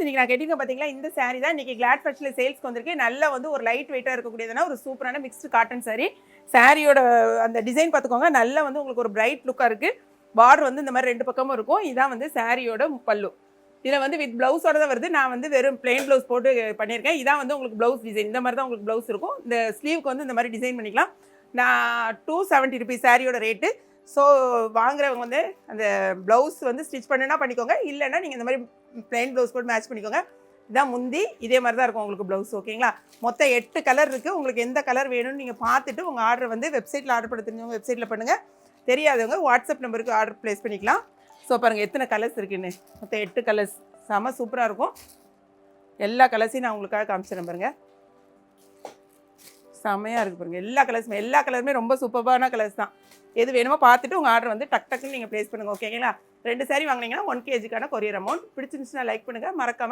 இன்னைக்கு நான் கேட்டிங்க பார்த்தீங்களா, இந்த சாரீ தான் இன்னைக்கு கிளாட் ஃபேஷன்ல சேல்ஸ்க்கு வந்திருக்கு. நல்லா வந்து ஒரு லைட் வெயிட்டா இருக்கக்கூடியதுனா ஒரு சூப்பரான மிக்ஸ்டு காட்டன் சாரீ. சாரியோட அந்த டிசைன் பார்த்துக்கோங்க. நல்லா வந்து உங்களுக்கு ஒரு பிரைட் லுக்கா இருக்கு. பார்டர் வந்து இந்த மாதிரி 2 பக்கமும் இருக்கும். இதான் வந்து சாரியோட பல்லு. இதில் வந்து வித் பிளவுஸோட தான் வருது. நான் வந்து வெறும் பிளெயின் பிளவுஸ் போட்டு பண்ணியிருக்கேன். இதான் வந்து உங்களுக்கு பிளவுஸ் டிசைன். இந்த மாதிரி தான் உங்களுக்கு பிளவுஸ் இருக்கும். இந்த ஸ்லீவுக்கு வந்து இந்த மாதிரி டிசைன் பண்ணிக்கலாம். நான் 270 ருபீஸ் சாரியோட ரேட்டு. ஸோ வாங்குறவங்க வந்து அந்த ப்ளவுஸ் வந்து ஸ்டிச் பண்ணுனா பண்ணிக்கோங்க. இல்லைன்னா நீங்கள் இந்த மாதிரி பிளெயின் ப்ளவுஸ் போட்டு மேட்ச் பண்ணிக்கோங்க. இதான் முந்தி. இதே மாதிரி தான் இருக்கும் உங்களுக்கு ப்ளவுஸ். ஓகேங்களா? மொத்தம் 8 கலர் இருக்குது. உங்களுக்கு எந்த கலர் வேணும்னு நீங்கள் பார்த்துட்டு உங்கள் ஆர்டர் வந்து வெப்சைட்டில் ஆர்டர் பண்ண தெரிஞ்சவங்க வெப்சைட்டில் பண்ணுங்கள். தெரியாதவங்க வாட்ஸ்அப் நம்பருக்கு ஆர்டர் ப்ளேஸ் பண்ணிக்கலாம். ஸோ பாருங்கள் எத்தனை கலர்ஸ் இருக்குன்னு. மொத்தம் 8 கலர்ஸ். செம சூப்பராக இருக்கும். எல்லா கலர்ஸையும் நான் உங்களுக்காக காமிச்சிடறேன் பாருங்கள். செம்மையாக இருக்குது பாருங்கள். எல்லா கலருமே ரொம்ப சூப்பரான கலர்ஸ் தான். எது வேணுமோ பார்த்துட்டு உங்கள் ஆர்டர் வந்து டக்குன்னு நீங்கள் ப்ளேஸ் பண்ணுங்கள். ஓகேங்களா? 2 சாரீ வாங்கினீங்கன்னா 1 kgக்கான கொரியர் அமௌண்ட். பிடிச்சிருந்துச்சுன்னா லைக் பண்ணுங்கள். மறக்காமல்